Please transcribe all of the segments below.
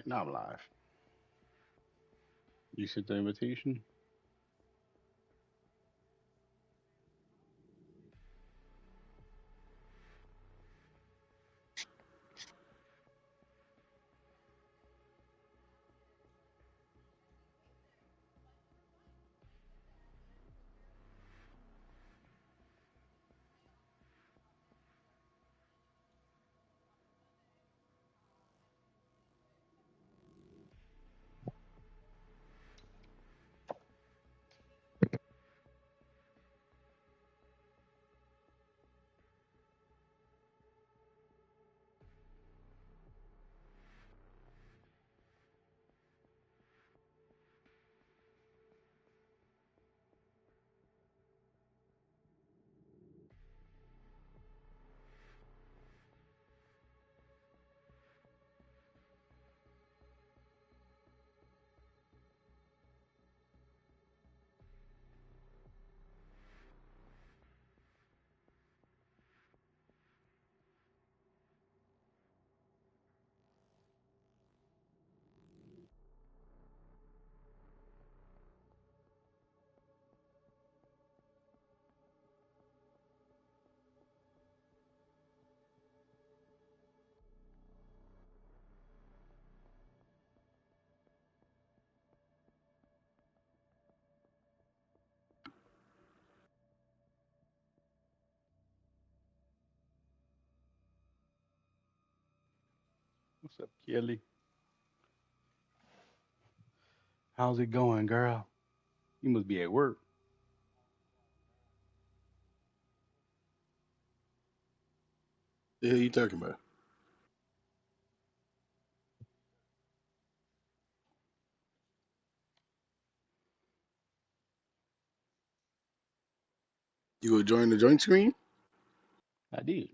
Now I'm live. You sent the invitation? What's up, Kelly? How's it going, girl? You must be at work. The hell you talking about? You go join the joint screen? I did.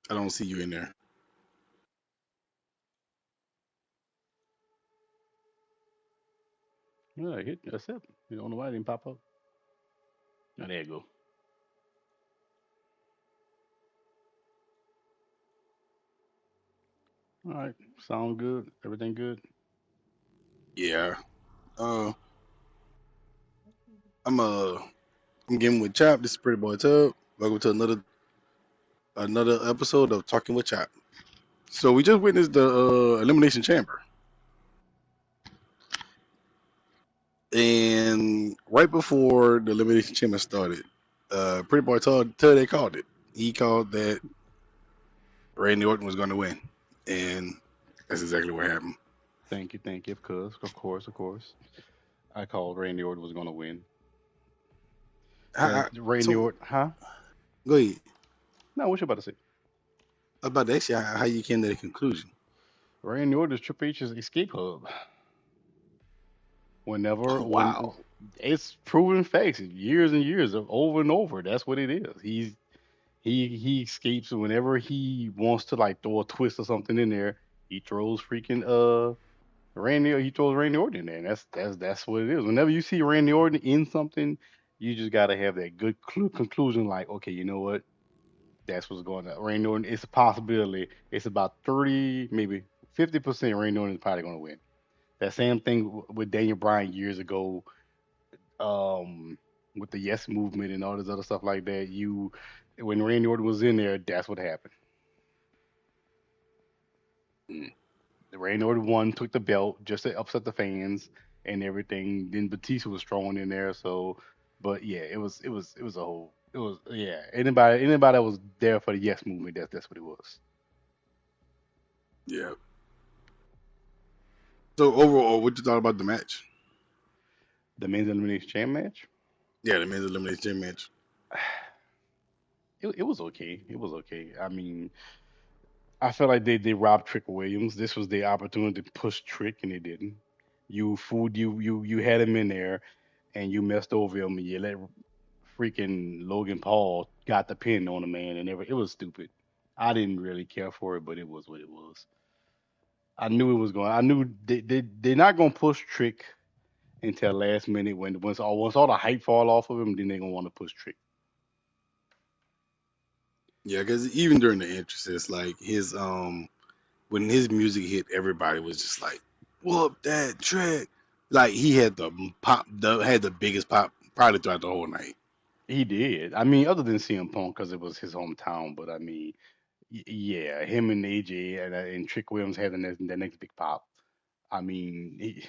I don't see you in there. Yeah, I hit accept. You don't know why it didn't pop up. Oh, there you go. All right. Sound good. Everything good. Yeah. Uh, I'm I'm getting with Chop. This is Pretty Boy Tub. Welcome to another episode of Talking with Chop. So we just witnessed the elimination chamber, and right before the elimination chamber started, Pretty Boy Tub they called it. He called that Randy Orton was going to win, and that's exactly what happened. Thank you, thank you. Of course. I called Randy Orton was gonna win. That Randy So Orton, huh? go ahead. No, what you about to say? About to ask you how you came to the conclusion. Randy Orton is Triple H's escape hub. Whenever Oh, when wow. it's proven facts, years and years of over and over. That's what it is. He escapes whenever he wants to like throw a twist or something in there. He throws freaking he throws Randy Orton in there. And that's what it is. Whenever you see Randy Orton in something, you just gotta have that good conclusion. Like, okay, you know what? That's what's going on. Randy Orton. It's a possibility. It's about 30, maybe 50% Randy Orton is probably gonna win. That same thing with Daniel Bryan years ago, with the Yes movement and all this other stuff like that. When Randy Orton was in there, that's what happened. Mm. Randy Orton won, took the belt just to upset the fans and everything. Then Batista was thrown in there, so but yeah, it was a whole it was yeah. Anybody that was there for the Yes movement, that's what it was. Yeah. So overall, what you thought about the match? The men's elimination champ match, Yeah, the men's elimination match. it was okay. It was okay. I mean, I felt like they robbed Trick Williams. This was their opportunity to push Trick, and they didn't. You fooled you had him in there, and you messed over him, and you let freaking Logan Paul got the pin on the man, and it was stupid. I didn't really care for it, but it was what it was. I knew it was going. I knew they're not gonna push Trick until last minute when once all the hype fall off of him, then they're gonna want to push Trick. Yeah, because even during the entrances, like his when his music hit, everybody was just like, "Whoop that trick!" Like he had the biggest pop probably throughout the whole night. He did. I mean, other than CM Punk because it was his hometown, but I mean, yeah, him and AJ and Trick Williams had the next big pop. I mean,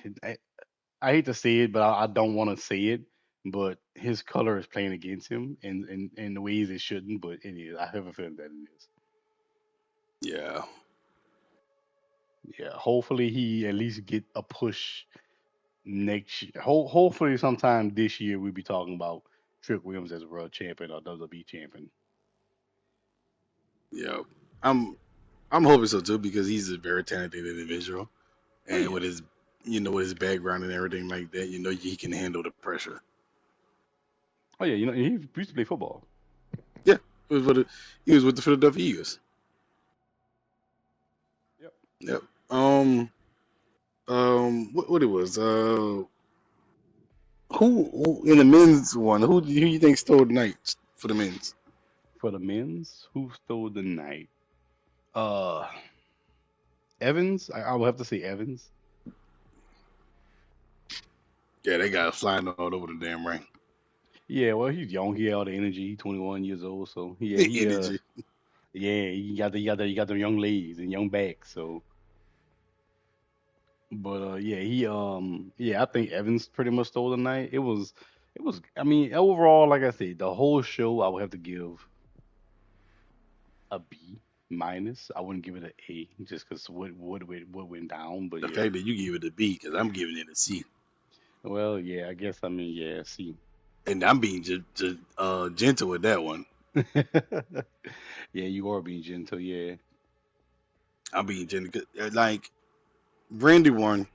I hate to say it, but I don't want to say it. But his color is playing against him in the ways it shouldn't, but it is. I have a feeling that it is. Yeah, Yeah, hopefully he at least get a push next year. Hopefully sometime this year we'll be talking about Trick Williams as a world champion or WWE champion. yeah. I'm I'm hoping so too because he's a very talented individual, Oh and yeah, with his with his background and everything like that, he can handle the pressure. oh yeah. He used to play football. Yeah, he was with the Philadelphia Eagles. Yep. Yep. What it was? Who in the men's one? Who you think stole the night for the men's? For the men's, who stole the night? Uh, Evans. I would have to say Evans. Yeah, they got flying all over the damn ring. Yeah, well, he's young. He had all the energy. He's 21 years old, so yeah, The he energy. yeah, he got the young legs and young back. So, but yeah, yeah, I think Evans pretty much stole the night. It was. I mean, overall, like I said, the whole show I would have to give a B minus. I wouldn't give it an A just because what went down. But The yeah, fact that you gave it a B because I'm giving it a C, well, yeah, I guess I mean yeah, see. and I'm being just gentle with that one. Yeah, you are being gentle. Yeah. I'm being gentle. 'Cause, like Randy won.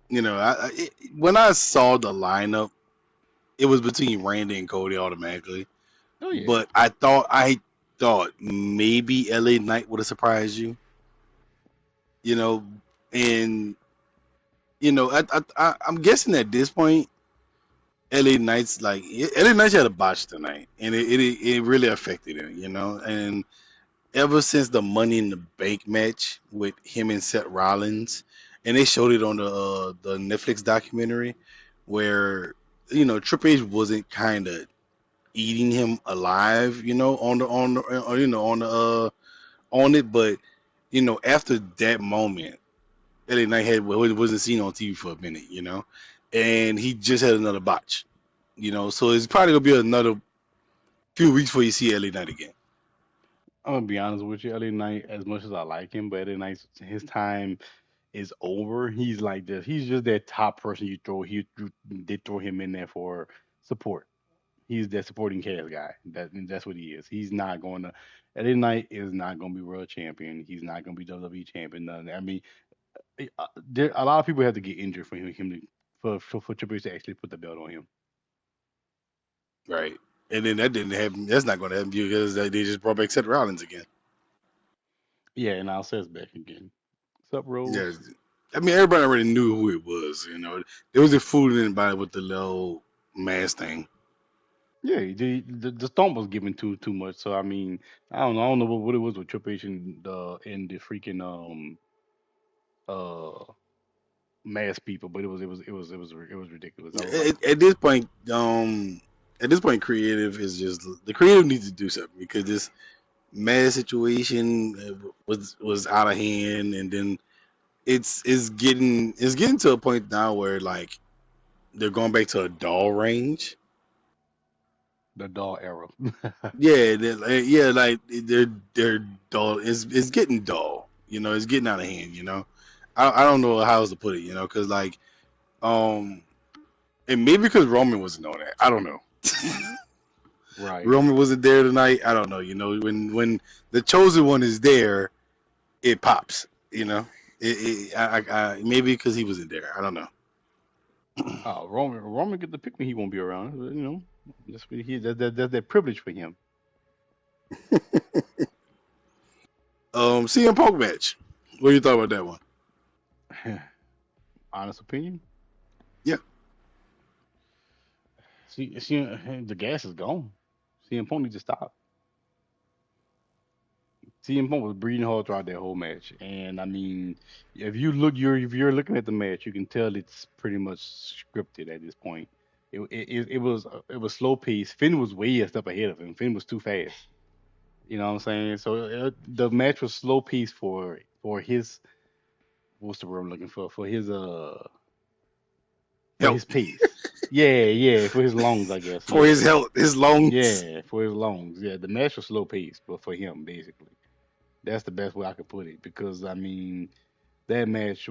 When I saw the lineup, it was between Randy and Cody automatically. Oh yeah. But I thought maybe LA Knight would have surprised you. You know, and I'm guessing at this point, LA Knights had a botch tonight, and it really affected him. And ever since the Money in the Bank match with him and Seth Rollins, and they showed it on the Netflix documentary, where Triple H wasn't kind of eating him alive, on it, but after that moment, LA Knight wasn't seen on TV for a minute, and he just had another botch, so it's probably gonna be another few weeks before you see LA Knight again. I'm gonna be honest with you, LA Knight, as much as I like him, but LA Knight, his time is over. He's like this. He's just that top person you throw. They throw him in there for support. He's that supporting cast guy. That's what he is. He's not going to. LA Knight is not going to be world champion. He's not going to be WWE champion. None. I mean, a lot of people have to get injured for him to for Triple H to actually put the belt on him. Right. And then that didn't happen. That's not going to happen because they just brought back Seth Rollins again. Yeah, and I'll say it's back again. What's up, Yeah. Rose? I mean, everybody already knew who it was. They wasn't fooling anybody with the little mask thing. Yeah, the stomp was given too much. So I mean, I don't know what it was with Triple H and the freaking uh mass people, but it was ridiculous. I was like, At this point, creative is just the creative needs to do something because this mask situation was out of hand, and then it's getting to a point now where like they're going back to a doll range. the doll era. Yeah, they're dull. It's getting dull. It's getting out of hand. I don't know how else to put it. Because like um, and maybe because Roman wasn't on that. I don't know. Right. Roman wasn't there tonight. I don't know. When the chosen one is there, it pops. Maybe because he wasn't there. I don't know. Roman get the pick when he won't be around. That's that privilege for him. CM Punk match. What do you thought about that one? Honest opinion. Yeah, See, the gas is gone. CM Punk needs to stop. CM Punk was breathing hard throughout that whole match, and I mean, if you're looking at the match, you can tell it's pretty much scripted at this point. It was slow paced. Finn was way a step ahead of him. Finn was too fast. You know what I'm saying? So the match was slow paced for his what's the word I'm looking for Help his pace. Yeah, yeah, for his lungs, I guess. for his Yeah, health, his lungs. yeah, for his lungs. Yeah, the match was slow paced, but for him, basically, that's the best way I could put it. Because I mean, that match,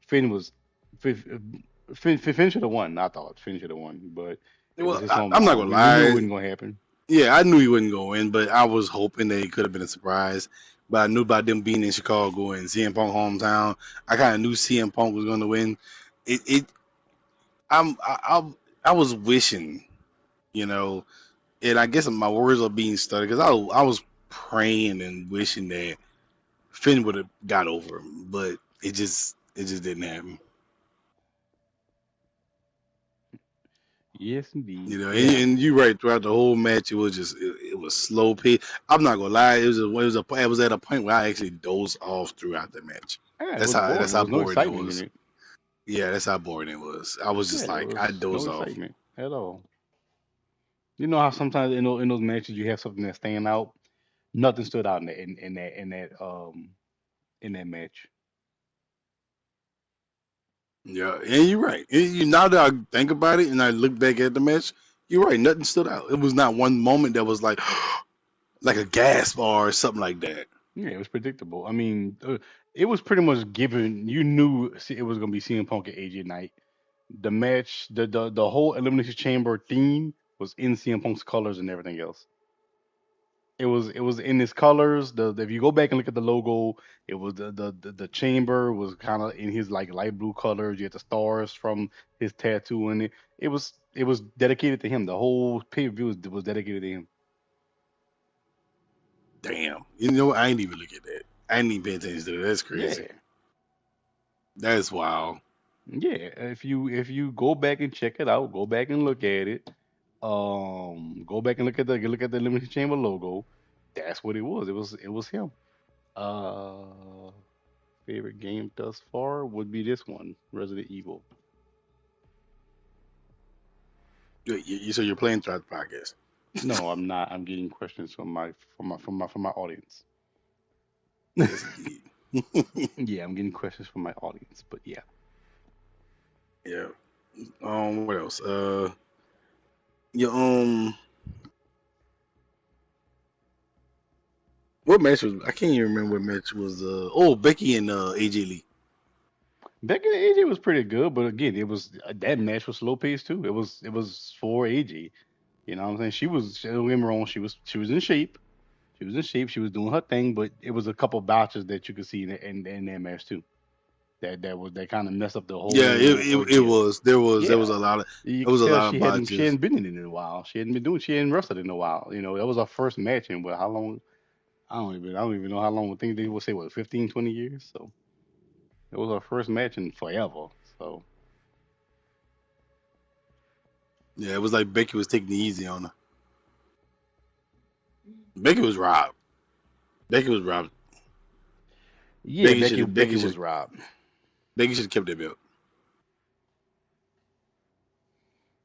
Finn was Finn should have won. I thought Finn should have won, but it was Well, his I'm not hometown. gonna We knew it lie. wasn't gonna happen. Yeah, I knew he wasn't going to win, but I was hoping that it could have been a surprise. But I knew about them being in Chicago and CM Punk hometown. I kind of knew CM Punk was going to win. It I was wishing, you know, and I guess my words are being stuttered because I was praying and wishing that Finn would have got over him, but it just didn't happen. Yes, indeed. You know, Yeah, and you're right. Throughout the whole match, it was slow pace. I'm not gonna lie, it was at a point where I actually dozed off throughout the match. yeah, it was boring. That's There how was no boring it excitement in was. it. Yeah, that's how boring it was. I was Yeah, just there like I was no dozed off. excitement at all. You know how sometimes in those matches you have something that's stand out. Nothing stood out in that match. Yeah, and you're right. Now that I think about it and I look back at the match, you're right. Nothing stood out. It was not one moment that was like like a gasp or something like that. Yeah, it was predictable. I mean, it was pretty much given. You knew it was gonna be CM Punk and AJ Knight. The match, the whole Elimination Chamber theme was in CM Punk's colors and everything else. It was in his colors. If you go back and look at the logo, it was the chamber was kind of in his like light blue colors. You had the stars from his tattoo in it. It was dedicated to him. The whole pay per view was dedicated to him. Damn. You know, I ain't even look at that. I ain't even pay attention to that. That's crazy. Yeah, That's wild. yeah. If you go back and check it out, go back and look at it. Go back and look at the Elimination Chamber logo. That's what it was. It was him. Uh, Favorite game thus far would be this one, Resident Evil. So you're playing throughout the podcast. No, I'm not. I'm getting questions from my audience. Yes, indeed. Yeah, I'm getting questions from my audience. But yeah, Yeah. What else? Yeah. What match was? I can't even remember what match was. Oh, Becky and AJ Lee. Becky and AJ was pretty good, but again, it was that match was slow paced too. It was for AJ. You know what I'm saying? Don't get me wrong, she was in shape. She was in shape. She was doing her thing, but it was a couple botches that you could see in that match too. That kind of messed up the Yeah, whole it ordeal. was. There Yeah, was a lot of you there could was a tell lot of she hadn't botches. been in it in a while. She hadn't wrestled in a while. You know, that was her first match in what how long? I don't even know how long. I think they would say what 15, 20 years. So it was her first match in forever. So Yeah, it was like Becky was taking it easy on her. Becky was robbed. Becky was robbed. yeah, Becky Becky Becky should was robbed. Becky should have kept that belt.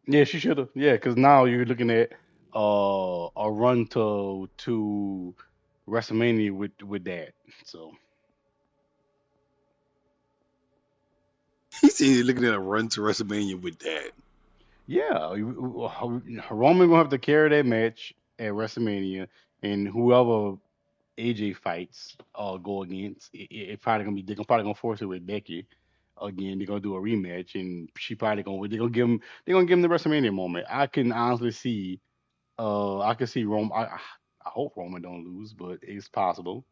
Yeah, she should have. Yeah, because now you're looking at a run to WrestleMania with that. So He said he's looking at a run to WrestleMania with that. yeah, Roman gonna have to carry that match at WrestleMania, and whoever AJ fights go against, it probably gonna be they're probably gonna force it with Becky again. They're gonna do a rematch, and she probably gonna they're gonna give him the WrestleMania moment. I can honestly see I can see Roman. I hope Roman don't lose, but it's possible.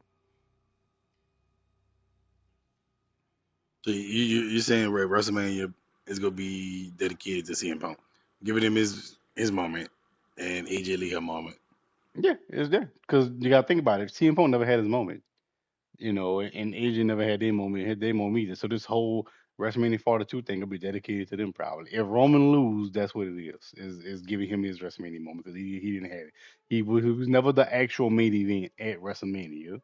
So you're saying WrestleMania is gonna be dedicated to CM Punk, giving him his moment, and AJ Lee her moment. Yeah, it's there because you gotta think about it. CM Punk never had his moment, and AJ never had their moment either. So this whole WrestleMania 42 thing will be dedicated to them probably. If Roman lose, that's what it is giving him his WrestleMania moment because he didn't have it. He was never the actual main event at WrestleMania.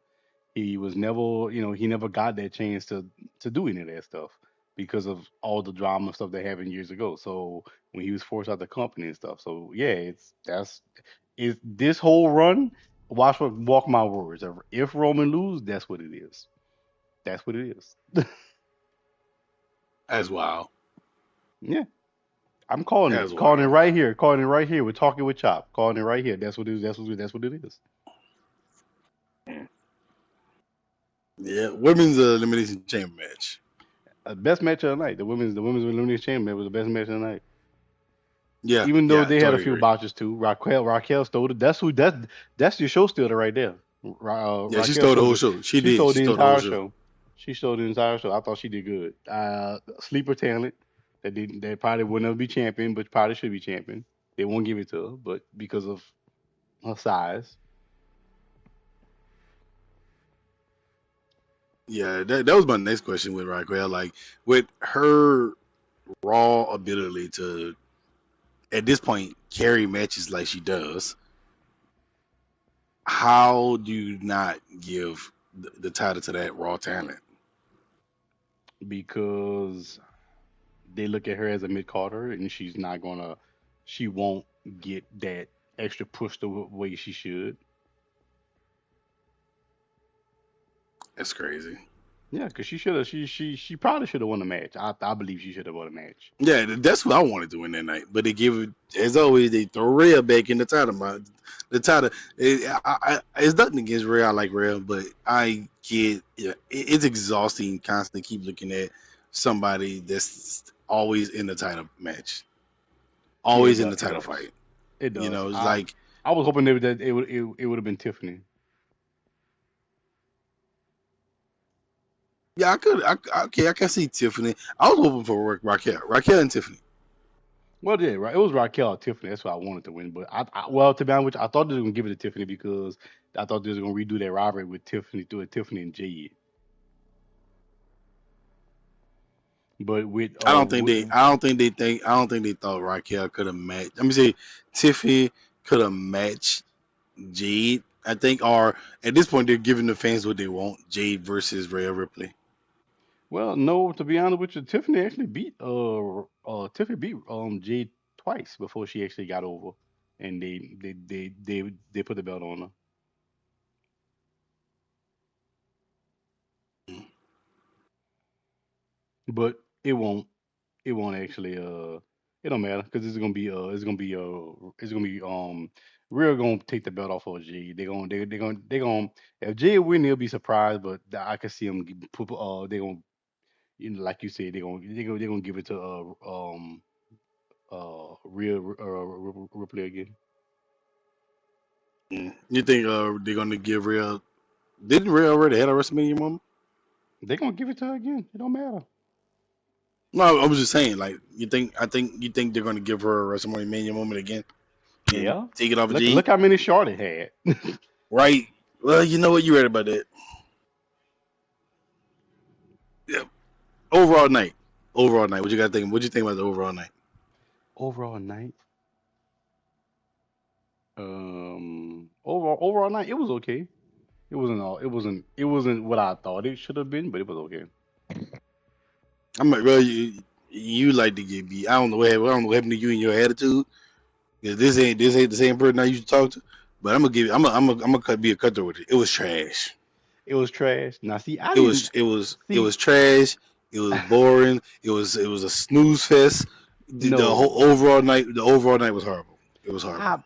He was never, he never got that chance to do any of that stuff because of all the drama stuff that happened years ago. So when he was forced out the company and stuff. So yeah, it's this whole run. Walk my words. If Roman lose, that's what it is. That's what it is. As wild. Yeah, I'm calling As it. Calling it wild. right here. Calling it right here. We're talking with Chop. Calling it right here. That's what it is. That's what it is. Yeah, women's elimination chamber match. Best match of the night. The women's elimination chamber was the best match of the night. Yeah, Even though yeah, they had a totally few agree. botches too. Raquel stole it. That's your show stealer right there. Yeah, she Raquel stole the stole whole it. show. She She did. stole She the stole the whole entire show. show. She stole the entire show. I thought she did good. Sleeper talent that probably would never be champion, but probably should be champion. They won't give it to her, but because of her size. Yeah, that was my next question with Raquel. Like with her raw ability to, at this point, carry matches like she does, how do you not give the title to that raw talent? Because they look at her as a mid Carter, and she won't get that extra push the way she should. That's crazy. Yeah, because she should have. She probably should have won the match. I believe she should have won the match. Yeah, that's what I wanted to win that night. But they give it, as always, they throw Rhea back in the title. The title, it's nothing against Rhea. I like Rhea, but I get, yeah, it's exhausting constantly keep looking at somebody that's always in the title match, Yeah, always in the it title does. fight. It You does. know, it's I like, I was hoping that it would have been Tiffany. yeah, okay, I can see Tiffany. I was hoping for Raquel and Tiffany. Well, yeah, right. It was Raquel or Tiffany. That's what I wanted to win. But well, to be honest with you, I thought they were gonna give it to Tiffany because I thought they was gonna redo that rivalry with Tiffany, do it Tiffany and Jade. But I don't think they thought Raquel could have matched. Let me say, Tiffany could have matched Jade. I think, or at this point, they're giving the fans what they want: Jade versus Rhea Ripley. well, no, to be honest with you, Tiffany actually beat Jade twice before she actually got over, and they put the belt on her. But it won't actually it don't matter because it's gonna be Real gonna take the belt off of G. They gonna if Jay win they'll be surprised, but I can see them put they gonna like you said they gonna give it to Real Ripley again. You think they're gonna give Rhea? Didn't Rhea already had a WrestleMania moment? They gonna give it to her again. It don't matter. No, I was just saying. Like, you think they're gonna give her a WrestleMania moment again and Yeah. take it off of Look Jade? how many Charlotte had. Right. Well, you know what? You read about that. Yeah. Overall night. Overall night. What you got to think? What you think about the overall night? Overall night. Overall night, it was okay. It wasn't what I thought it should have been, but it was okay. I'm like, well, you like to get beat. I don't know what happened to you and your attitude. 'Cause this ain't the same person I used to talk to. But I'm gonna give you. I'm gonna be a cutthroat with it. It was trash. It was trash. Now see, I didn't It see was trash. It was boring. It was a snooze fest. The whole no. overall night was horrible. It was I, horrible.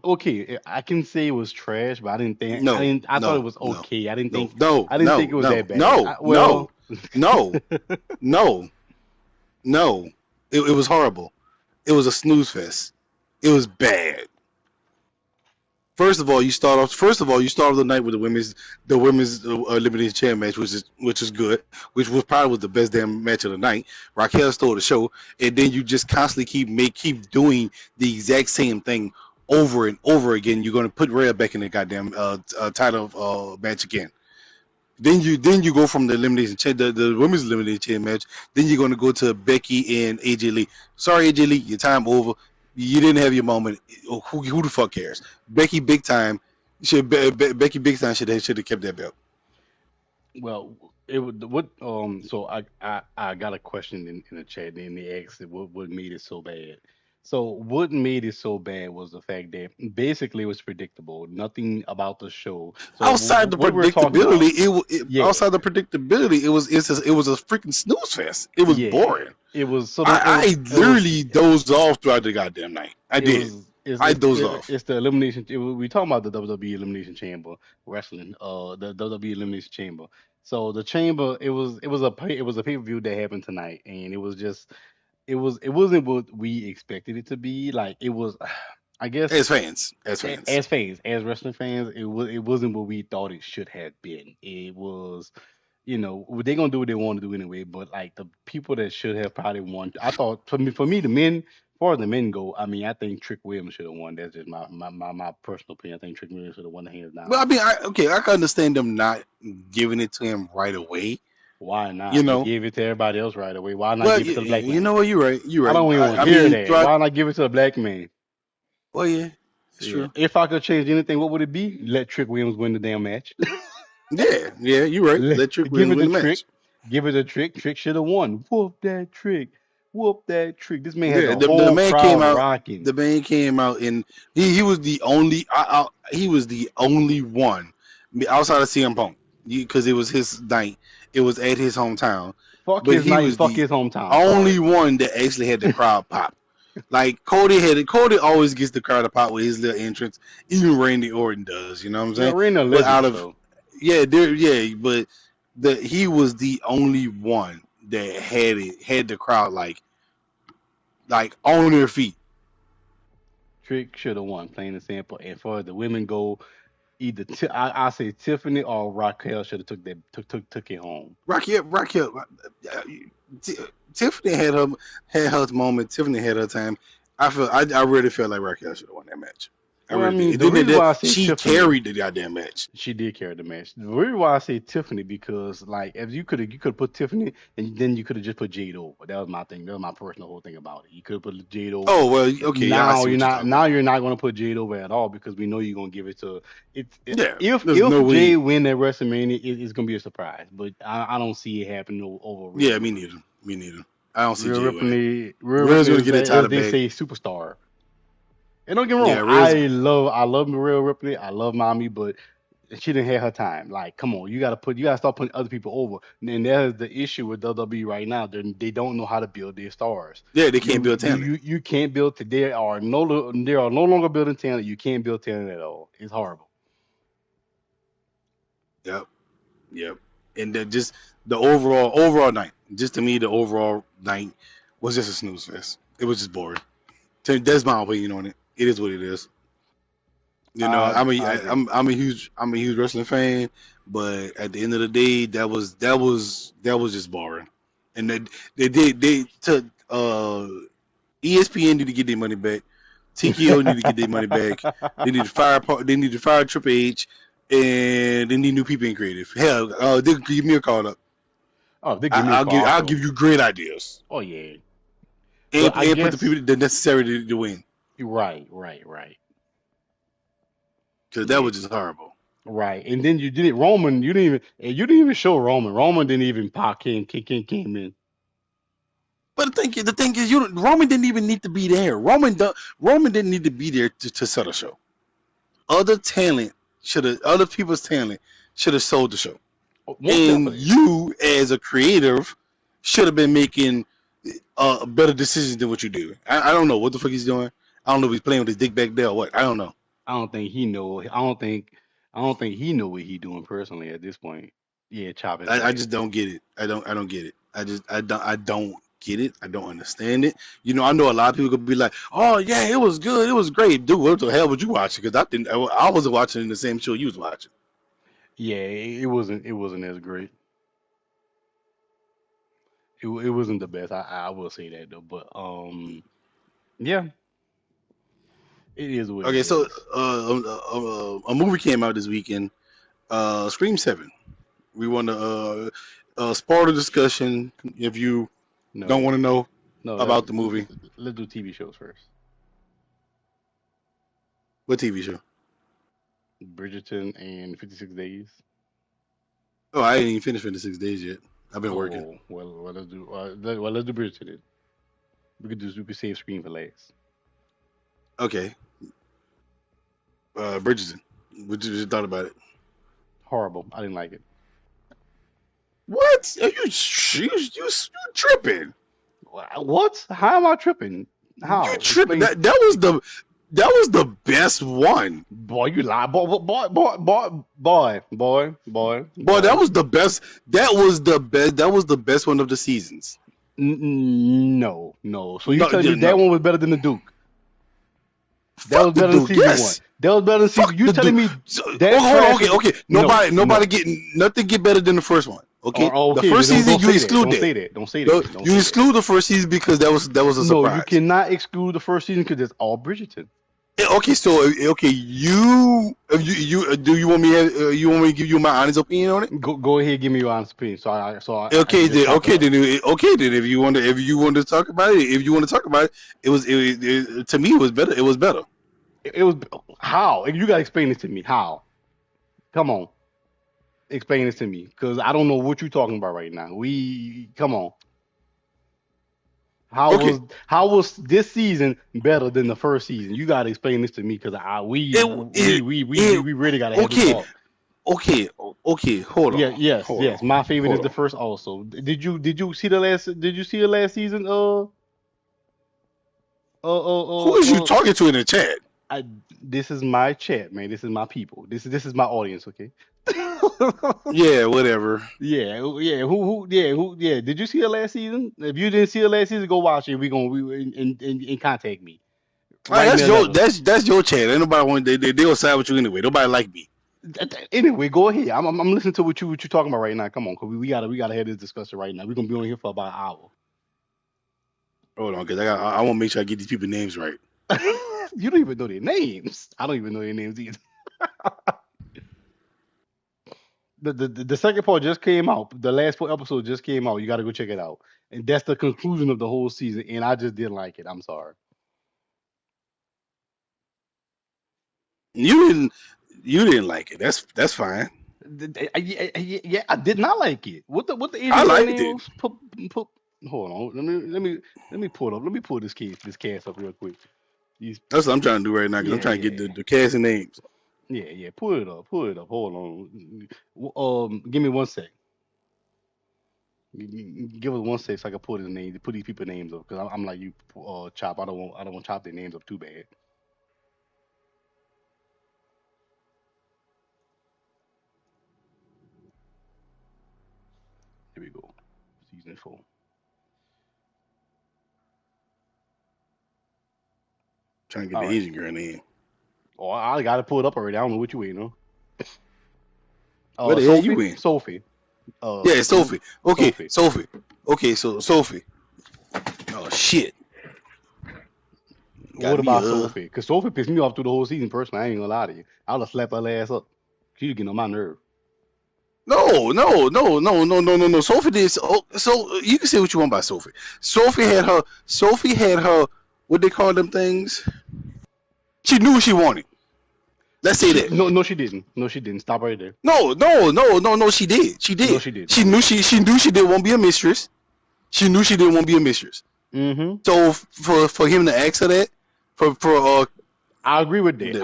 okay, I can say it was trash, but No, I thought it no, was no, okay. no, no, I didn't think no, it was no, that bad. no, no, Well, no, no, no. It was horrible. It was a snooze fest. It was bad. First of all, you start off the night with the women's elimination chamber match, which is good, which was probably was the best damn match of the night. Raquel stole the show, and then you just constantly keep doing the exact same thing over and over again. You're gonna put Rhea back in the goddamn title match again. Then you go from the women's elimination chamber match. Then you're gonna go to Becky and AJ Lee. Sorry, AJ Lee, your time over. You didn't have your moment. Who the fuck cares? Becky Big Time Becky Big Time should have kept that belt. Well, it would what so I got a question in the chat and they asked what made it so bad. So what made it so bad was the fact that basically it was predictable. Nothing about the show. So Outside the what we're talking about, predictability, yeah, outside the predictability, it was a freaking snooze fest. It was yeah, boring. it was so the I it was literally dozed off throughout the goddamn night. I it did. was I dozed off. it's the elimination. We talking about the WWE elimination chamber wrestling. The WWE elimination chamber. So the chamber, it was a pay per view that happened tonight, and it was just it wasn't what we expected it to be. Like it was, I guess As fans. as fans, as wrestling fans, it wasn't what we thought it should have been. It was, they're gonna do what they want to do anyway. But like the people that should have probably won, I thought for me, the men, as far as the men go, I mean, I think Trick Williams should have won. That's just my personal opinion. I think Trick Williams should have won the hands Well, I down. mean, okay, I can understand them not giving it to him right away. Why You not? They know, gave it to everybody else right away. Why not well, give it to the black you man? know what? You're right. You're I right. don't even want I to hear mean, that. throughout. Why not give it to the black man? Well, yeah, it's Yeah. true. If I could change anything, what would it be? Let Trick Williams win the damn match. Yeah, yeah, you're right. Let Trick Give Williams it win the the trick. match. Give it a trick. Trick should have won. Whoop that trick. Whoop that trick. This man had Yeah, the the whole man crowd came out. rocking. The man came out, and he was the only. He was the only one outside of CM Punk because it was his night. It was at his hometown, Fuck but his he night and was fuck the his hometown. only Sorry. one that actually had the crowd pop. Like Cody always gets the crowd to pop with his little entrance. Even Randy Orton does. You know what I'm Yeah, saying? Raina But legend, out of so but he was the only one that had the crowd like on their feet. Trick should have won, plain and simple. And for the women go, either I say Tiffany or Raquel should have took it home. Raquel, T- Tiffany had her moment. Tiffany had her time. I really felt like Raquel should have won that match. I Well, I really did. mean, And the then reason why I say she Tiffany, carried the goddamn match. she did carry the match. The reason why I say Tiffany because like if you could put Tiffany and then you could have just put Jade over. That was my thing. That was my personal whole thing about it. You could have put Jade over. Oh well, okay, yeah, I Now see you're what you're not. talking Now about. you're not going to put Jade over at all because we know you're going to give it to. Yeah, there's If no Jade way. win at WrestleMania, it's going to be a surprise. But I don't see it happening over Rhea Yeah, me Ripley. neither. Me neither. I don't see Jay winning. Rhea Rhea's Ripley gonna is get a as title they back. say superstar. And don't get me wrong, Yeah, Rhea's. I love Rhea Ripley. I love Mommy, but she didn't have her time. Like, come on, you gotta start putting other people over. And that is the issue with WWE right now. They don't know how to build their stars. Yeah, they can't build talent. You can't build. There are no longer building talent. You can't build talent at all. It's horrible. Yep, yep. And just the overall night, just to me, the overall night was just a snooze fest. It was just boring. That's my opinion on it. It is what it is. You know, I agree. I'm a huge wrestling fan, but at the end of the day, that was just boring. And they took ESPN need to get their money back. TKO need to get their money back. They need to fire Triple H, and they need new people in creative. Hell, they could give me a call up. Oh, they give me a call I'll also. give you great ideas Oh yeah, but I and put the guess people that necessary to win right. because that Yeah, was just horrible. right. And then you did it. Roman, you didn't even show Roman. Roman didn't even pop came in. But the thing is, Roman didn't even need to be there. Roman didn't need to be there to sell a show. Other people's talent should have sold the show. Most And definitely. you, as a creative, should have been making better decisions than what you do. I don't know what the fuck he's doing. I don't know if he's playing with his dick back there or what. I don't know. I don't think he know. I don't think he know what he doing personally at this point. Yeah, chop his I ass. just don't get it. I don't get it. I don't get it. I don't understand it. You know, I know a lot of people could be like, "Oh yeah, it was good. It was great, dude. What the hell was you watching?" Because I didn't. I wasn't watching the same show you was watching. Yeah, it wasn't as great. It wasn't the best. I will say that though. But yeah, it is what it Okay, so is. a movie came out this weekend. Scream 7. We want to spar the discussion if you don't No, want to know no. about the movie. Let's do TV shows first. What TV show? Bridgerton and 56 Days. Oh, I ain't even finished for the 6 days yet. I've been working. Oh well, let's do let's do Bridgerton. Then. We could save Screen for last. Okay, Bridgerton. What you thought about it? Horrible. I didn't like it. What? Are you tripping? What? How am I tripping? You How? tripping? Explain. That was the best one. Boy, you lie. Boy. Boy, that was the best. That was the best. That was the best one of the seasons. No, no. So you No, telling me yeah, that no. one was better than the Duke? That was Fuck the better than Duke. season one. Yes. That was better than season. Fuck You the telling Duke. me So, that hold on. trash Okay. is Okay. no, Nobody no. get nothing. Get better than the first one. Okay. Or The okay, then first season don't you say that. exclude Don't that. say that. Don't say No, that. Don't you say that. exclude the first season because that was a No, you surprise. cannot exclude the first season because it's all Bridgerton. Okay, so okay, you do you want me you want me to give you my honest opinion on it? Go ahead, give me your honest opinion. I can Okay, just then chop it up. okay then if you want to talk about it, to me it was better. It was better. It was how you got to explain this to me. How? Come on, explain this to me because I don't know what you're talking about right now. We come on. How Okay, was how was this season better than the first season? You got to explain this to me because I it it it we really got to have this okay talk. okay. Hold Yeah, on, yes, hold yes. on, My favorite is hold the on. first. Also, did you see the last season? Who is you Uh. talking to in the chat? I this is my chat, man. This is my people. This is my audience. Okay. Yeah, whatever. Yeah. Did you see the last season? If you didn't see the last season, go watch it. And contact me. All right, Write me that's a your letter. that's your chat. Ain't nobody want they'll side with you anyway. Nobody like me. Anyway, go ahead. I'm listening to what you talking about right now. Come on, cause we gotta have this discussion right now. We're gonna be on here for about Hold on, cause I want to make sure I get these people names right. an hour. You don't even know their names. I don't even know their names either. The second part just came out. The last four episodes just came out. You got to go check it out. And that's the conclusion of the whole season. And I just didn't like it. I'm sorry. You didn't you didn't like it. That's fine. Yeah, I did not like it. What the I Asian girl liked name it. was? Hold on. Let me pull it up. Let me pull this cast up real quick. These That's what I'm trying to do right now because I'm yeah trying to get yeah the cast and names. yeah. Pull it up. Pull it up. Hold on. Give me one sec. Give us one sec so I can put his name, put these people names up because I'm like you, Chop. I don't want Chop their names up too bad. Here we go. Season four. Trying to get All the right. Asian girl name. Oh, I got to pull it up already. I don't know what you waiting on. Where the hell you Sophie. in? Sophie. Uh, Yeah, Sophie. Okay, Sophie. Sophie. Okay, so Sophie. Oh shit. Got What me about Sophie? Because Sophie pissed me off through the whole season. Personally, I ain't gonna lie to you. I would have slapped her ass up. She's getting on my nerve. no. Sophie did so you can say what you want about Sophie. Sophie had her what they call them things? She knew what she wanted. Let's say She that. no she didn't. No she didn't. Stop right there. No, she did. She No did. she didn't. She knew she didn't want to be a mistress. She knew she didn't want to be a mistress. Mm-hmm. So for him to ask her that, for I agree with that. the,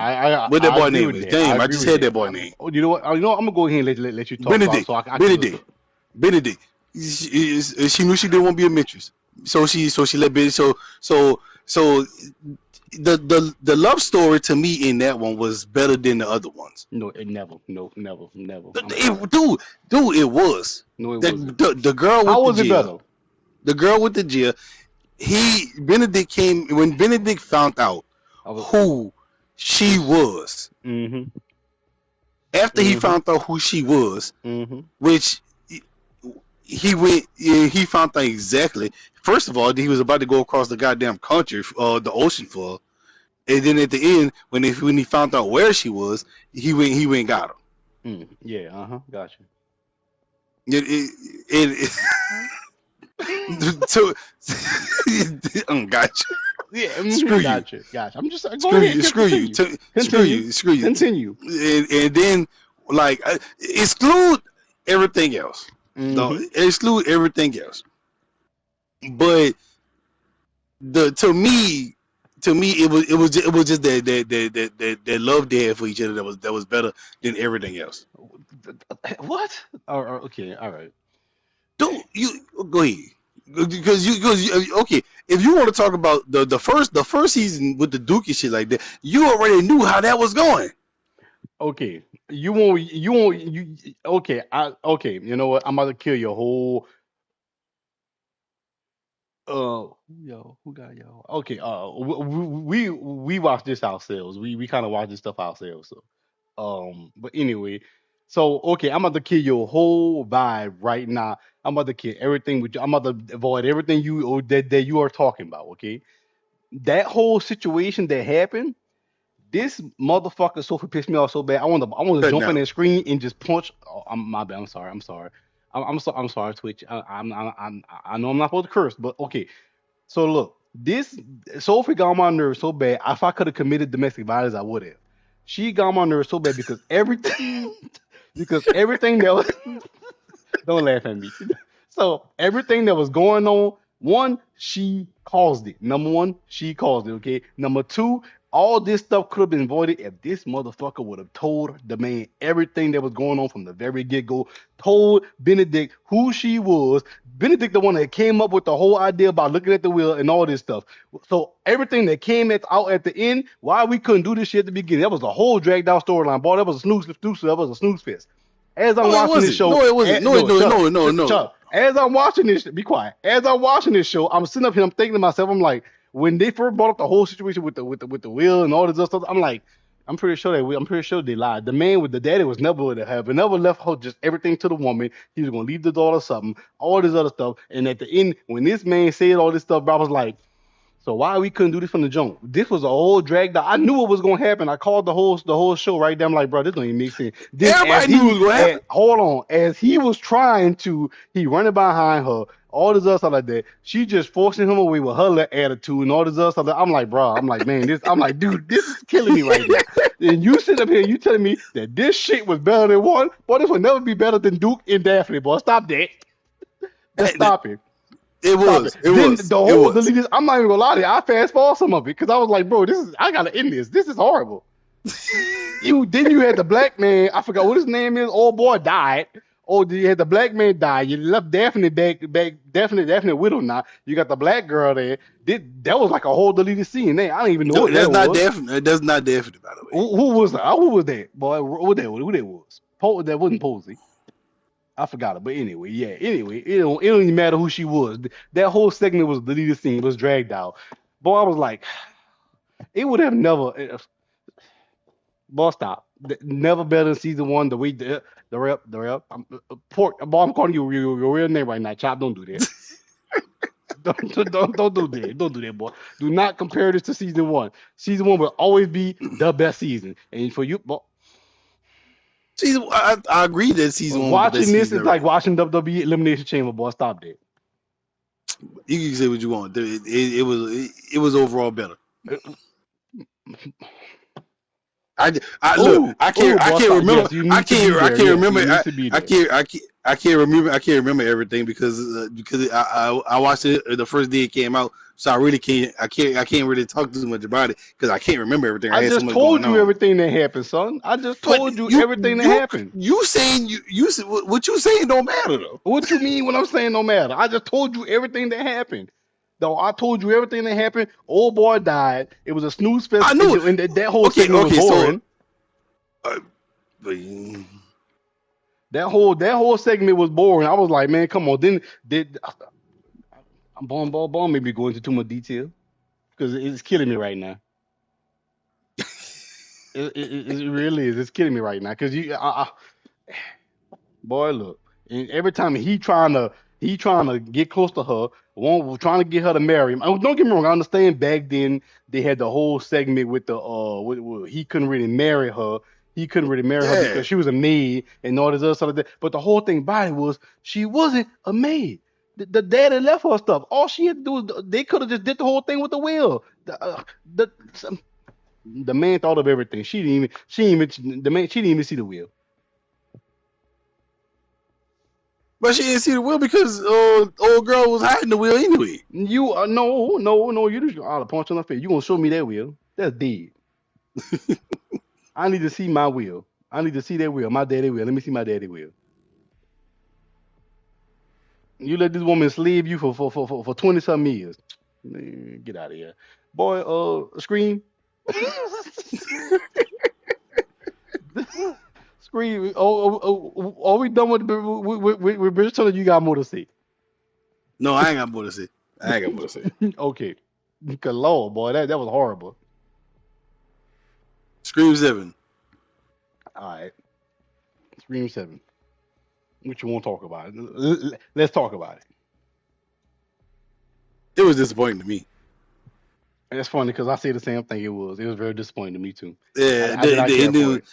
what that I boy agree name with is? that. I Damn, I agree just with had that. that boy name. You know what? I'm gonna go ahead and let you talk Benedict. I can listen. Benedict. Benedict. She knew she didn't want to be a mistress. So she let Benedict. So the love story to me in that one was better than the other ones. No, it never. No, never, never. I'm sorry. Dude, it was. No, it The, wasn't. the girl How with the was it Gia, better? the girl with the Gia, Benedict came when Benedict found out I was. who she Was. was. Mm-hmm. After he Mm-hmm. found out who she was, Mm-hmm. which he found out exactly. First of all, he was about to go across the goddamn country, the ocean for, and then at the end, when he found out where she was, he went and got her. Yeah. Uh-huh. Gotcha. It so gotcha. Yeah. Screw you. Gotcha. Gotcha. I'm just go Screw ahead. you. Screw you. Screw Continue. you. Screw you. Continue. And then like exclude. everything else. The Mm-hmm. exclude everything else. But the to me it was just that love they had for each other that was better than everything else. What? Okay, all right. Don't you go ahead because okay, if you want to talk about the first season with the Dookie shit like that, you already knew how that was going. Okay, you won't. Okay, okay. You know what? I'm about to kill your whole. Who got y'all? Okay, we watch this ourselves. We kind of watch this stuff ourselves. So, but anyway, so okay, I'm about to kill your whole vibe right now. I'm about to kill everything with you. I'm about to avoid everything that you are talking about. Okay, that whole situation that happened. This motherfucker Sophie pissed me off so bad. I want to Cut jump in down. that screen and just punch. Oh, my bad. I'm sorry. I'm sorry. I'm sorry, Twitch. I know I'm not supposed to curse, but okay. So look, this Sophie got on my nerves so bad. If I could have committed domestic violence, I would have. She got on my nerves so bad because everything, because everything that was don't laugh at me. So everything that was going on, one, she caused it. Number one, she caused it. Okay. Number two, all this stuff could have been avoided if this motherfucker would have told the man everything that was going on from the very get go. Told Benedict who she was. Benedict, the one that came up with the whole idea about looking at the wheel and all this stuff. So everything that came out at the end, why we couldn't do this shit at the beginning, that was a whole dragged out storyline. Boy, that was a that was a snooze fest. As I'm No, it watching this wasn't. show, No, it wasn't. No, no, no, shut up, no, no, shut no. up. As I'm watching this, be quiet. As I'm watching this show, I'm sitting up here, I'm thinking to myself, I'm like, when they first brought up the whole situation with the will and all this other stuff, I'm like, I'm pretty sure they lied. The man with the daddy was never would have never left her just everything to the woman. He was gonna leave the daughter something, all this other stuff. And at the end, when this man said all this stuff, bro, I was like, so why we couldn't do this from the jump? This was a whole dragged out. I knew it was gonna happen. I called the whole show right there. I'm like, bro, this don't even make sense. Then Everybody knew it was gonna happen. hold on, as he was trying to, he running behind her, all this other stuff like that. She just forcing him away with her little attitude and all this other stuff. I'm like, bro, I'm like, man, I'm like, dude, this is killing me right now. And you sit up here, you telling me that this shit was better than one, boy, this will never be better than Duke and Daphne, boy. Stop that. Just stop it. It Stop it. was. It Then was. the It whole was. deleted. I'm not even gonna lie to you. I fast forward some of it because I was like, bro, I gotta end this. This is horrible. You had the black man. I forgot what his name is. Old boy died. Oh, you had the black man die. You left Daphne back. Daphne widow now. You got the black girl there. That was like a whole deleted scene. There, I don't even know No, what that that's not was. definite. That's not definite, by the way. Who was that? Who was that? Boy, who that was? That wasn't Posey. I forgot it. But anyway, yeah. Anyway, it don't even matter who she was. That whole segment was deleted scene. It was dragged out. Boy, I was like, it would have never. Boy, stop. Never better than season one. The rep. Pork. Boy, I'm calling you your real name right now. Chop. Don't do that. Don't do that. Don't do that, boy. Do not compare this to season one. Season one will always be the best season. And for you, boy, I agree that season one was the best watching this season is ever. like watching WWE Elimination Chamber. Boy, stop that. You can say what you want. It was overall better. I look. I Boy, can't stop. remember. Yes, you need to be I there. can't Yes, remember. you need to be there. I can't remember. I can't remember everything because I watched it the first day it came out. So I really can't. I can't really talk too much about it because I can't remember everything. I I had so just much going told you on. everything that happened, son. I just But told you you everything that you happened. you saying what you saying don't matter though. What you mean when I'm saying no matter? I just told you everything that happened. Though I told you everything that happened. Old boy died. It was a snooze fest, I and, know. that whole Okay, segment was okay. So, boring. uh, but, That whole segment was boring. I was like, man, come on. Then did I'm bomb maybe go into too much detail because it's killing me right now. It really is. It's killing me right now because boy, look, and every time he trying to get close to her, trying to get her to marry him. Oh, don't get me wrong, I understand back then they had the whole segment with the he couldn't really marry her. He couldn't really marry her yeah. because she was a maid and all this other stuff like that. But the whole thing about it was she wasn't a maid. The daddy left her stuff. All she had to do was they could have just did the whole thing with the will. The the man thought of everything. She didn't even the man she didn't even see the will. But she didn't see the wheel because old girl was hiding the wheel anyway. You no. You just I'll punch on the face. You gonna show me that wheel? That's dead. I need to see my wheel. I need to see that wheel. My daddy wheel. Let me see my daddy wheel. You let this woman slave you for 20 something years. Man, get out of here, boy. Scream. Scream. Are we done with British telling you got more to say? No, I ain't got more to say. I ain't got more to say. Okay. Cause Lord, boy, that was horrible. Scream 7. All right, Scream 7. What you want to talk about? Let's talk about it. It was disappointing to me. It's funny because I say the same thing. It was very disappointing to me too. Yeah, I did not the care for ending. it.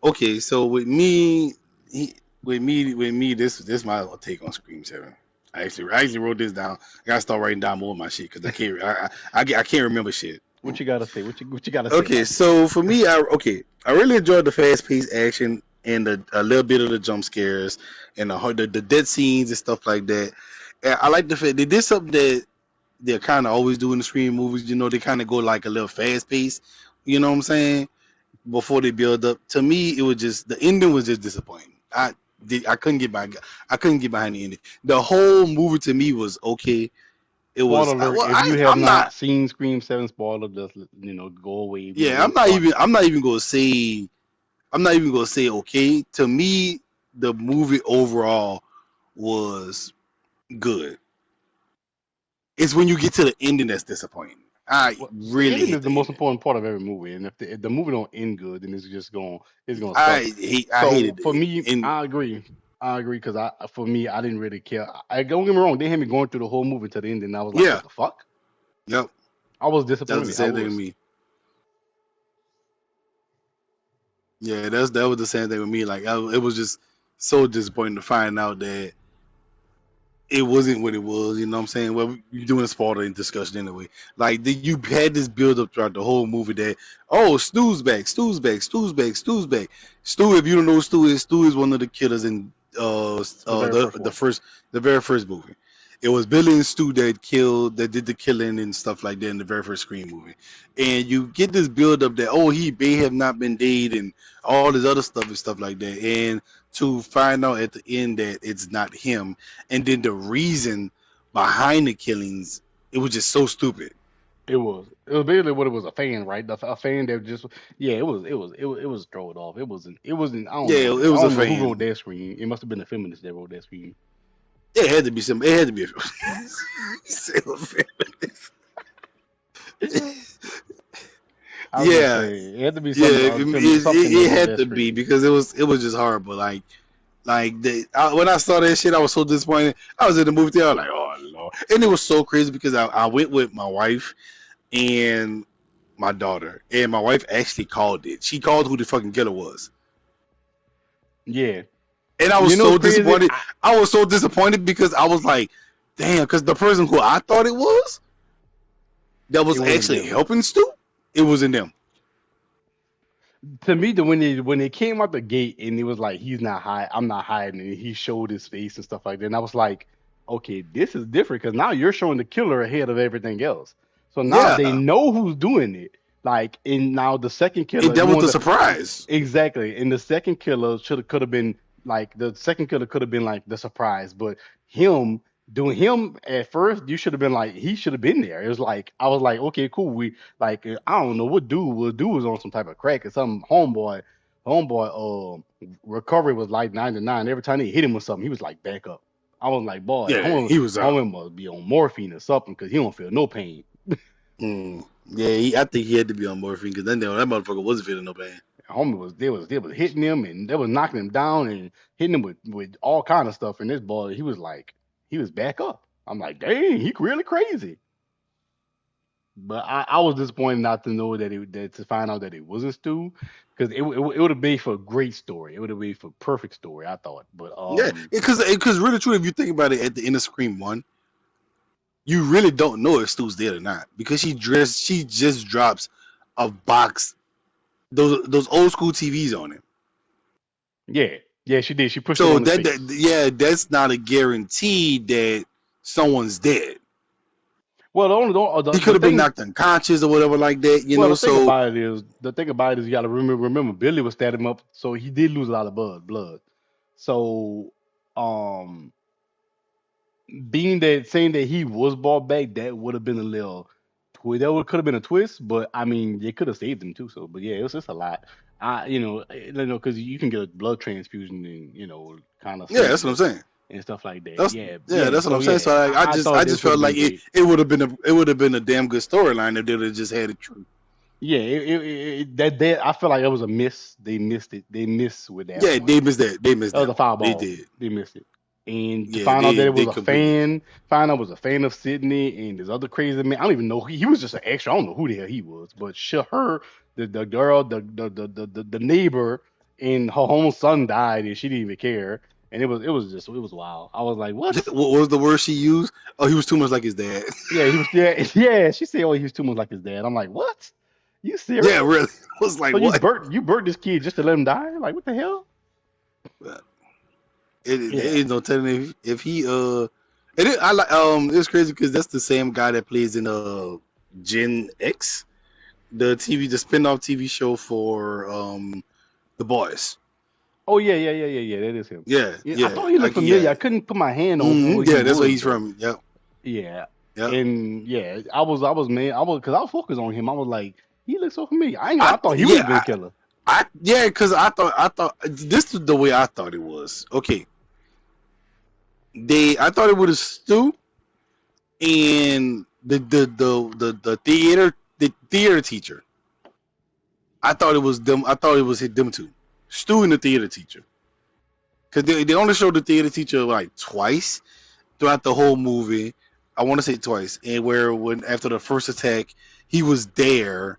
Okay. So with me, this my take on Scream 7. I actually wrote this down. I gotta start writing down more of my shit because I can't remember shit. What you gotta say? What you gotta say Okay, about it? so for me, I really enjoyed the fast paced action and a little bit of the jump scares and the dead scenes and stuff like that. And I like the fact they did something that they're kind of always do in the Scream movies. You know, they kind of go like a little fast pace. You know what I'm saying? Before they build up. To me, it was just the ending was just disappointing. I couldn't get I couldn't get behind the ending. The whole movie to me was okay. It Spoiler was alert! well. If you have I'm not not. seen Scream 7, spoiler, just go away. We Yeah, ain't starting. I'm not even gonna say. I'm not even gonna say okay. To me, the movie overall was good. It's when you get to the ending that's disappointing. I Well, the really ending hate is the the most ending. important part of every movie, and if the movie don't end good, then it's gonna suck. I So hated for the me, end. I agree. I agree because for me, I didn't really care. I don't get me wrong, they had me going through the whole movie to the end, and I was like, Yeah, what the fuck? yep. I was That was the disappointed. I same thing with was. me. Yeah, that was the same thing with me. Like it was just so disappointing to find out that it wasn't what it was. You know what I'm saying? Well, you're doing a spoiler discussion anyway. Like you had this build up throughout the whole movie that Stu's back, Stu's back, Stu's back, Stu's back. Stu, if you don't know who Stu is one of the killers in The very first the one. first the very first movie. It was Billy and Stu that did the killing and stuff like that in the very first Scream movie. And you get this build up that he may have not been dead and all this other stuff and stuff like that. And to find out at the end that it's not him, and then the reason behind the killings, it was just so stupid. It was. It was basically what it was, a fan, right? A fan that just yeah. It was thrown off. It wasn't. It wasn't. I don't Yeah, know. it I was a don't know who wrote fan. that screen. It must have been the feminist that wrote that screen. It had to be some. It had to be. I was gonna Yeah, say it had to be yeah. some something that It wrote had that to be screen. because it was just horrible. When I saw that shit, I was so disappointed. I was in the movie theater, I was like, oh lord, and it was so crazy because I went with my wife and my daughter, and my wife actually called it. She called who the fucking killer was. Yeah, And I was you know so what's crazy? disappointed. I was so disappointed because I was like, damn, because the person who I thought it was that It was wasn't actually them. helping Stu, it wasn't them. To me, when they came out the gate and it was like he's not hiding, I'm not hiding, and he showed his face and stuff like that, and I was like, okay, this is different because now you're showing the killer ahead of everything else. So now they Yeah, know who's doing it. Like, and now the second killer, and if that you was want the to surprise. exactly, and the second killer should could have been like the second killer could have been like the surprise, but him doing him at first, you should have been like he should have been there. It was like I was like, okay, cool. We like I don't know what dude was on some type of crack or some homeboy recovery was like 99. Every time they hit him with something, he was like back up. I was like, boy, Yeah, he was out. homie must be on morphine or something because he don't feel no pain. Yeah, I think he had to be on morphine because then that motherfucker wasn't feeling no pain. Homie was they was hitting him and they was knocking him down and hitting him with all kind of stuff. And this boy, he was like, he was back up. I'm like, dang, he really crazy. But I was disappointed not to know that to find out that it wasn't Stu, because it would have made for a great story. It would have made for a perfect story, I thought. But Yeah, because really true, if you think about it, at the end of Scream 1, you really don't know if Stu's dead or not because she just drops a box, those old school TVs on him. yeah, Yeah, she did. She pushed him So on his face. yeah, that's not a guarantee that someone's dead. Well, the only He could the have been thing. knocked unconscious or whatever like that, Well, So the thing about it is you got to remember Billy was stabbing him up, so he did lose a lot of blood. So, um, being that saying that he was brought back, that would have been a little could have been a twist, but I mean, they could have saved him too. So, but yeah, it was just a lot. Because you can get a blood transfusion and kind of yeah, save that's what you I'm saying. and stuff like that. That's Yeah, yeah, yeah. that's what So I'm saying. yeah, So I I thought just this would felt have like been great. it would have been a damn good storyline if they would have just had it true. Yeah, that I feel like it was a miss. They missed it. They missed with that Yeah, one. they missed that. They missed That was that a one. foul They ball. did. They missed it. And to Yeah, find out that it they was a completely. fan, find out it was a fan of Sydney and this other crazy man. I don't even know. He was just an extra. I don't know who the hell he was. But her, the girl, the neighbor, and her own son died, and she didn't even care. And it was wild. I was like, what? What was the word she used? Oh, he was too much like his dad. Yeah, he was. Yeah, yeah. She said, oh, he was too much like his dad. I'm like, what? You Yeah, really. serious? I was like, So what? you burnt this kid just to let him die? Like, what the hell? But Yeah. there is no telling if he and I like it's crazy because that's the same guy that plays in Gen X, the spin-off TV show for the boys. Oh yeah. That is him. Yeah, Yeah, I yeah, thought he looked familiar. yeah. I couldn't put my hand on who he Yeah, that's where was he's though. from. Yep, Yeah, yep. and yeah, I was man, I was because I was focused on him. I was like, he looks so familiar. I I thought he would have yeah, been a killer. yeah, because I thought this is the way I thought it was. Okay, I thought it was Stu and the theater teacher. I thought it was them. I thought it was them two, Stu and the theater teacher, because they only showed the theater teacher like twice throughout the whole movie. I want to say twice, and where when after the first attack, he was there,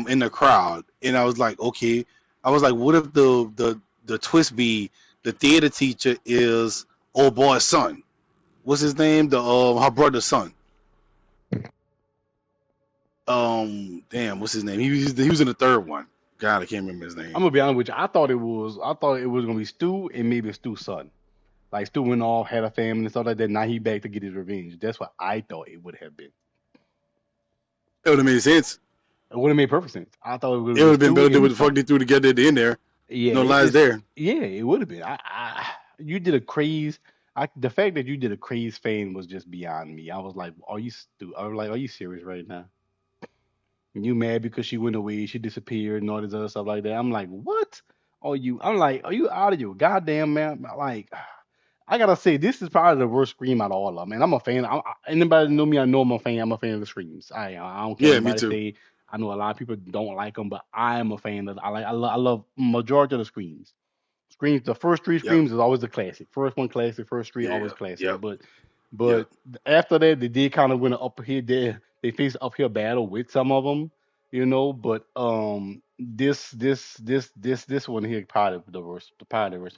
in the crowd, and I was like, okay, I was like, what if the twist be the theater teacher is old boy's son? What's his name? The her brother's son. Damn, what's his name? He was in the third one. God, I can't remember his I'm name. gonna be honest with you. I thought it was gonna be Stu and maybe Stu's son. Like Stu went off, had a family and stuff like that. Now he back to get his revenge. That's what I thought it would have been. It would have made sense. It would have made perfect sense. I thought it would It have would been have been Stu better than and what his the fuck son. they threw together at the end there. Yeah, No lies it's there. yeah, it would have been. You did a craze. The fact that you did a craze fan was just beyond me. I was like, I was like, are you serious right now? You mad because she went away, she disappeared, and all this other stuff like that. I'm like, what? Are you? I'm like, are you out of your goddamn man? Like, I gotta say, this is probably the worst scream out of all of them. And I'm a fan. Anybody that know me, I know I'm a fan. I'm a fan of the screams. I don't care what Yeah, me anybody too. say. I know a lot of people don't like them, but I am a fan of. I love majority of the screams. Screams. The first three Yep. screams is always the classic. First one classic. First three Yeah. always classic. Yep. But Yep. after that, they did kind of win an uphill. They faced an uphill battle with some of them, But this one here probably the worst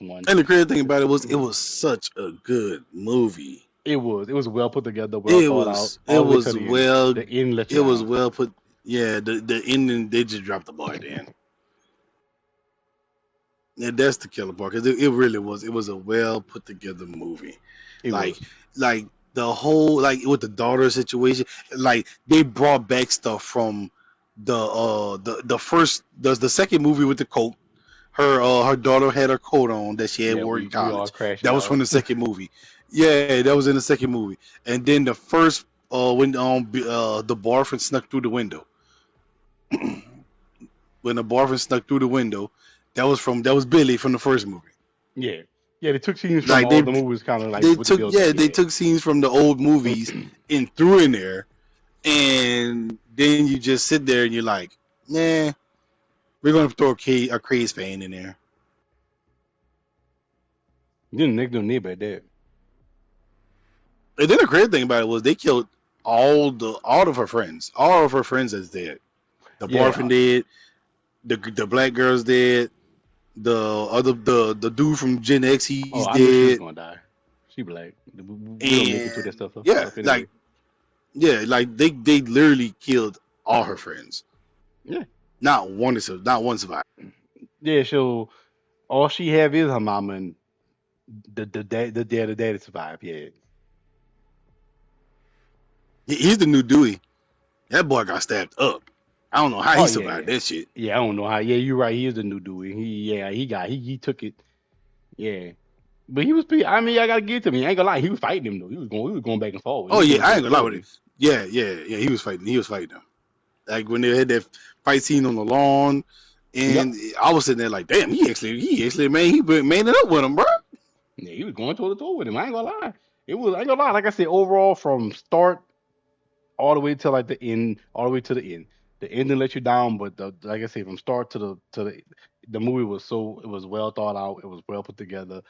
one. And the crazy thing about it Mhm. was such a good movie. It was well put together, well thought out, It all the way to was the end. well The end let you it was down. well put. Yeah, the ending they just dropped the ball at the end. Yeah, that's the killer part because it really was. It was a well put together movie. It Like was. like the whole like with the daughter situation. Like they brought back stuff from the first the second movie with the coat. Her daughter had her coat on that she had Yeah, wore in we all college. crashed That was from out. the second movie. Yeah, that was in the second movie. And then the first when the boyfriend snuck through the window. When the boyfriend snuck through the window, that was Billy from the first movie. Yeah, yeah. They took scenes from Like all the movies, kind of like with the build up. they Yeah. took scenes from the old movies and threw in there, and then you just sit there and you're like, nah, we're gonna throw a craze fan in there. Then next door neighbor at that. And then the great thing about it was they killed all of her friends. All of her friends is dead. The Yeah. boyfriend dead. The black girl's dead. The dude from Gen X, Oh, he's I knew she was dead. gonna die. She black. We don't make it through that And stuff yeah, stuff anyway. like they literally killed all her friends. Yeah. Not one survived. Yeah. So All she have is her mama and the daddy survived. Yeah. He's the new Dewey. That boy got stabbed up. I don't know how Oh he yeah, survived yeah. that shit. Yeah, I don't know how. Yeah, you're right. He is the new dude. He took it. Yeah. But he was pretty. I mean, I gotta give it to me. I ain't gonna lie. He was fighting him though. He was going back and forth. He Oh was yeah, going I toe ain't to gonna lie toe with with it. him. Yeah, yeah, yeah. He was fighting. He was fighting them. Like when they had that fight scene on the lawn, Yep. and I was sitting there like, damn, he actually, man, he made it up with him, bro. Yeah, he was going toe to toe with him. I ain't gonna lie. It was. I ain't gonna lie. Like I said, overall, from start all the way to like the end, all the way to the end. The ending let you down, but like I said, from start the movie was it was well thought out. It was well put together.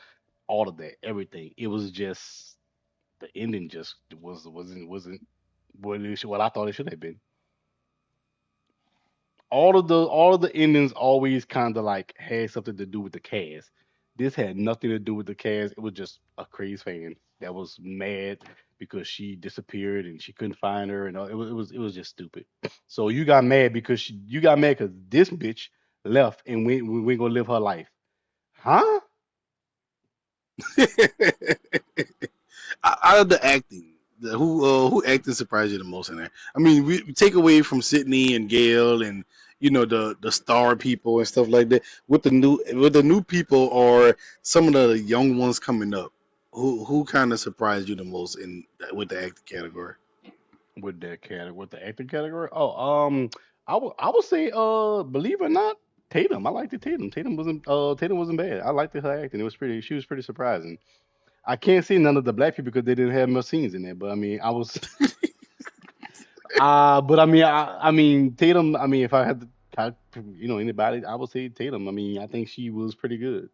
All of that, everything. It was just the ending just wasn't what I thought it should have been. All of the endings always kind of like had something to do with the cast. This had nothing to do with the cast. It was just a crazy fan that was mad because she disappeared and she couldn't find her, and it was just stupid. So you got mad because this bitch left and we gonna live her life, huh? Out of the acting, who acting surprised you the most in there? I mean, we take away from Sydney and Gail and the star people and stuff like that. With the new people or some of the young ones coming up, who kind of surprised you the most in with the acting category? With the acting category. I would say believe it or not, Tatum. I liked it. Tatum wasn't bad. I liked her acting. She was pretty surprising. I can't see none of the black people because they didn't have much scenes in there. But I mean, but I mean Tatum. I mean, if I had to type, anybody, I would say Tatum. I mean, I think she was pretty good.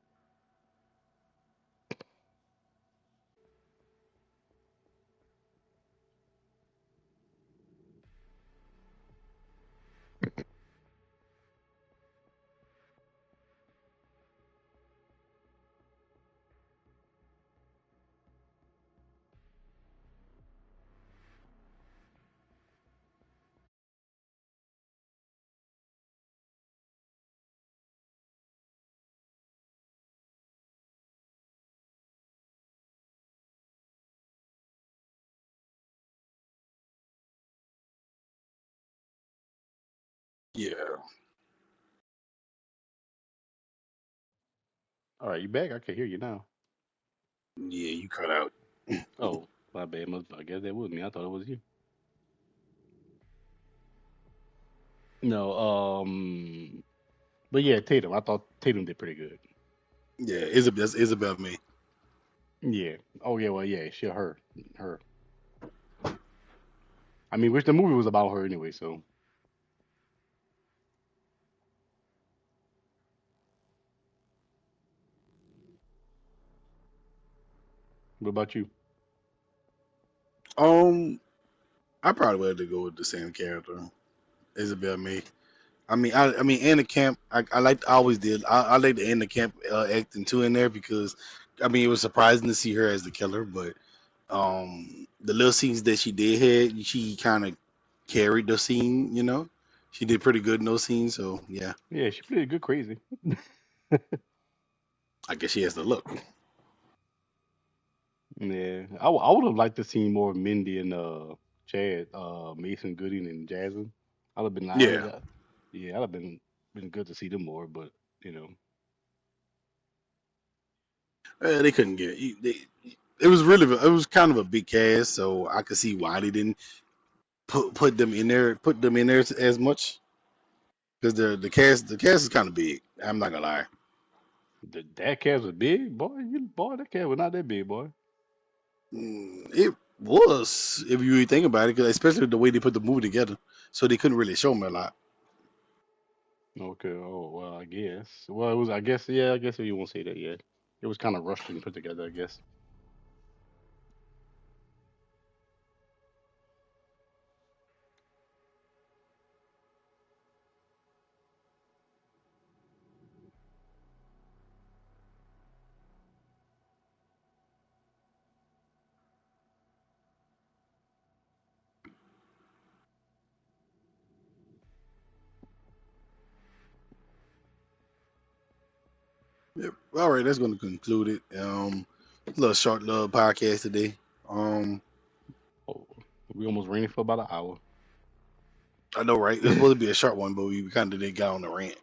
Yeah, All right, you back? I can hear you now. yeah, you cut out. Oh, my bad. I guess that was me. I thought it was you. No, but yeah, Tatum. I thought Tatum did pretty good. Yeah, Isabel me. Yeah. Oh yeah. Well, yeah. Her. I mean, which the movie was about her anyway. So, what about you? Um, I probably would have to go with the same character, Isabel me. I mean, Anna Camp. I always did. I like the Anna Camp acting too in there because, I mean, it was surprising to see her as the killer, but the little scenes that she did had, she kind of carried the scene. She did pretty good in those scenes. So yeah, Yeah, she played a good crazy. I guess she has the look. Yeah, I would have liked to see more of Mindy and Chad, Mason Gooding and Jasmine. I'd have been, Yeah, yeah, I'd have been good to see them more, but you know, they couldn't get it. It was kind of a big cast, so I could see why they didn't put them in there as much because the cast is kind of big. I'm not gonna lie. that cast was big, boy, that cast was not that big, boy. It was, if you really think about it, 'cause especially the way they put the movie together, so they couldn't really show me a lot. Okay, oh well, I guess. Well, it was, I guess, yeah, I guess if you won't say that, yeah, it was kind of rushed and put together, I guess. Yep. All right, that's going to conclude it. A little short little podcast today. Um, Oh, we almost ran it for about an hour. I know, right? It was supposed to be a short one, but we kind of did got on the rant.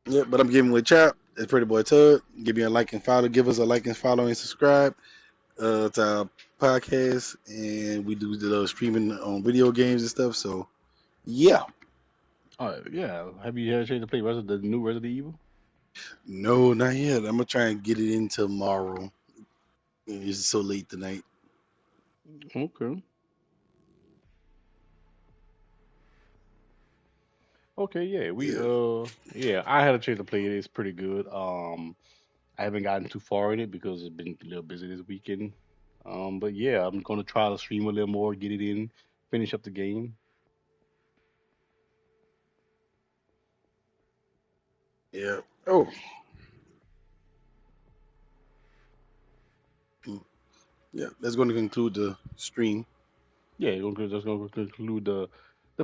Yeah, but I'm giving with Chop. It's Pretty Boy Tud. Give me a like and follow. Give us a like and follow and subscribe to our podcast. And we do the little streaming on video games and stuff. So yeah, Yeah. Have you had a chance to play the new Resident Evil? no, not yet. I'm gonna try and get it in tomorrow. It's so late tonight. Okay. Okay. Yeah. Yeah, Yeah. I had a chance to play it. It's pretty good. I haven't gotten too far in it because it's been a little busy this weekend. But yeah, I'm gonna try to stream a little more, get it in, finish up the game. yeah. Oh, mm, yeah. That's going to conclude the stream. Yeah, that's gonna conclude the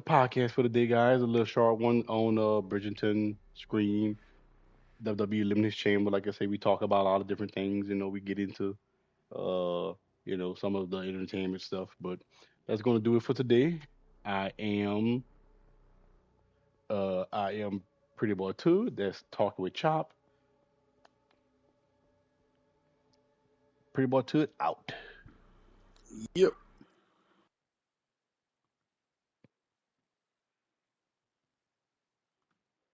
podcast for the day, guys. A little short one on Bridgerton, Scream, WWE Elimination Chamber. Like I say, we talk about a lot of different things. We get into uh, some of the entertainment stuff. But that's gonna do it for today. I am I am Pretty Boy Two. That's talking with Chop. Pretty Boy Two out. Yep.